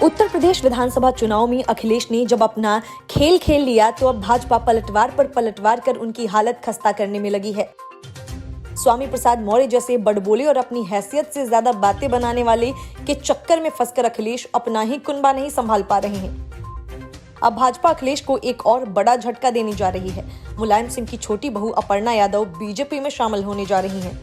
उत्तर प्रदेश विधानसभा चुनाव में अखिलेश ने जब अपना खेल खेल लिया तो अब भाजपा पलटवार पर पलटवार कर उनकी हालत खस्ता करने में लगी है। स्वामी प्रसाद मौर्य जैसे बड़बोले और अपनी हैसियत से ज्यादा बातें बनाने वाले के चक्कर में फंसकर अखिलेश अपना ही कुनबा नहीं संभाल पा रहे हैं। अब भाजपा अखिलेश को एक और बड़ा झटका देने जा रही है। मुलायम सिंह की छोटी बहू अपर्णा यादव बीजेपी में शामिल होने जा रही हैं।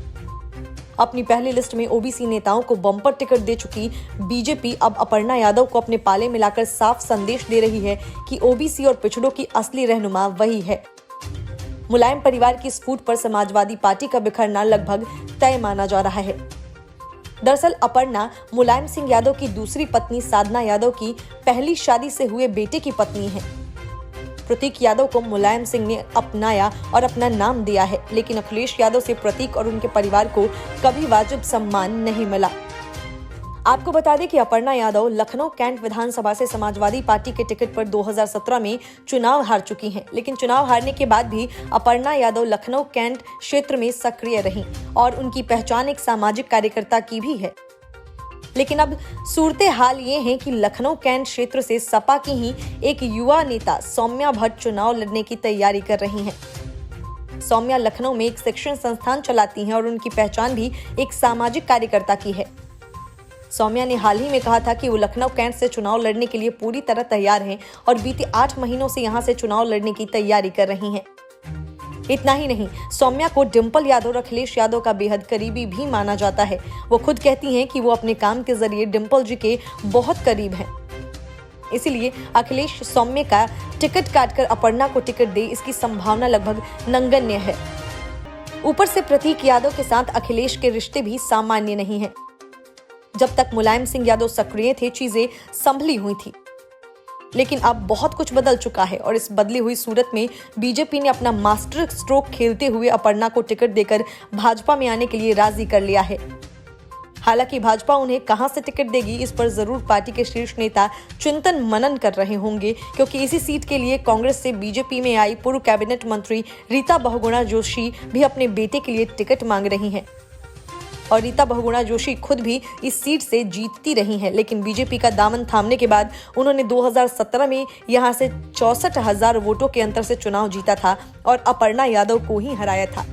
अपनी पहली लिस्ट में ओबीसी नेताओं को बम्पर टिकट दे चुकी बीजेपी अब अपर्णा यादव को अपने पाले मिलाकर साफ संदेश दे रही है कि ओबीसी और पिछड़ों की असली रहनुमा वही है। मुलायम परिवार की इस फूट पर समाजवादी पार्टी का बिखरना लगभग तय माना जा रहा है। दरअसल अपर्णा मुलायम सिंह यादव की दूसरी पत्नी साधना यादव की पहली शादी से हुए बेटे की पत्नी है। प्रतीक यादव को मुलायम सिंह ने अपनाया और अपना नाम दिया है, लेकिन अखिलेश यादव से प्रतीक और उनके परिवार को कभी वाजिब सम्मान नहीं मिला। आपको बता दें कि अपर्णा यादव लखनऊ कैंट विधानसभा से समाजवादी पार्टी के टिकट पर 2017 में चुनाव हार चुकी हैं, लेकिन चुनाव हारने के बाद भी अपर्णा यादव लखनऊ कैंट क्षेत्र में सक्रिय रहीं और उनकी पहचान एक सामाजिक कार्यकर्ता की भी है। लेकिन अब सूरत हाल ये है कि लखनऊ कैंट क्षेत्र से सपा की ही एक युवा नेता सौम्या भट्ट चुनाव लड़ने की तैयारी कर रही हैं। सौम्या लखनऊ में एक शिक्षण संस्थान चलाती हैं और उनकी पहचान भी एक सामाजिक कार्यकर्ता की है। सौम्या ने हाल ही में कहा था कि वो लखनऊ कैंट से चुनाव लड़ने के लिए पूरी तरह तैयार हैं और बीते 8 महीनों से यहां से चुनाव लड़ने की तैयारी कर रही हैं। इतना ही नहीं, सौम्या को डिंपल यादव और अखिलेश यादव का बेहद करीबी भी माना जाता है। वो खुद कहती हैं कि वो अपने काम के जरिए डिंपल जी के बहुत करीब हैं। इसीलिए अखिलेश सौम्या का टिकट काटकर अपर्णा को टिकट दे, इसकी संभावना लगभग नगण्य है। ऊपर से प्रतीक यादव के साथ अखिलेश के रिश्ते भी सामान्य नहीं है। जब तक मुलायम सिंह यादव सक्रिय थे, चीजें संभली हुई थी, लेकिन अब बहुत कुछ बदल चुका है और इस बदली हुई सूरत में बीजेपी ने अपना मास्टर स्ट्रोक खेलते हुए अपर्णा को टिकट देकर भाजपा में आने के लिए राजी कर लिया है। हालांकि भाजपा उन्हें कहां से टिकट देगी, इस पर जरूर पार्टी के शीर्ष नेता चिंतन मनन कर रहे होंगे, क्योंकि इसी सीट के लिए कांग्रेस से बीजेपी में आई पूर्व कैबिनेट मंत्री रीता बहुगुणा जोशी भी अपने बेटे के लिए टिकट मांग रही हैं। और रीता बहुगुणा जोशी खुद भी इस सीट से जीतती रही हैं, लेकिन बीजेपी का दामन थामने के बाद उन्होंने 2017 में यहां से 64,000 वोटों के अंतर से चुनाव जीता था और अपर्णा यादव को ही हराया था।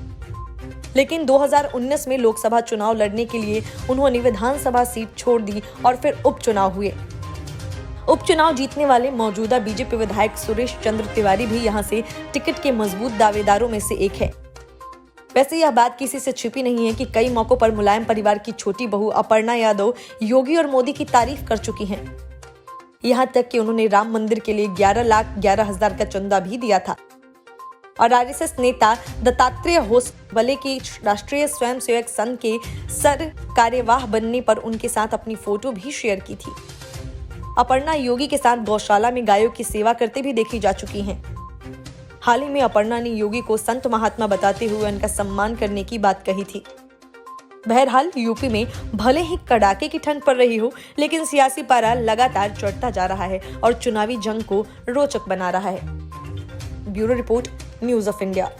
लेकिन 2019 में लोकसभा चुनाव लड़ने के लिए उन्होंने विधानसभा सीट छोड़ दी और फिर उपचुनाव हुए। उपचुनाव जीतने वाले मौजूदा बीजेपी विधायक सुरेश चंद्र तिवारी भी यहां से टिकट के मजबूत दावेदारों में से एक है। वैसे यह बात किसी से छिपी नहीं है कि कई मौकों पर मुलायम परिवार की छोटी बहू अपर्णा यादव योगी और मोदी की तारीफ कर चुकी हैं। यहां तक कि उन्होंने राम मंदिर के लिए 11,11,000 का चंदा भी दिया था और आरएसएस नेता दत्तात्रेय होसबले की राष्ट्रीय स्वयंसेवक संघ के सर कार्यवाह बनने पर उनके साथ अपनी फोटो भी शेयर की थी। अपर्णा योगी के साथ गौशाला में गायों की सेवा करते भी देखी जा चुकी हैं। हाल ही में अपर्णा ने योगी को संत महात्मा बताते हुए उनका सम्मान करने की बात कही थी। बहरहाल यूपी में भले ही कड़ाके की ठंड पड़ रही हो, लेकिन सियासी पारा लगातार चढ़ता जा रहा है और चुनावी जंग को रोचक बना रहा है। Bureau report, news of India.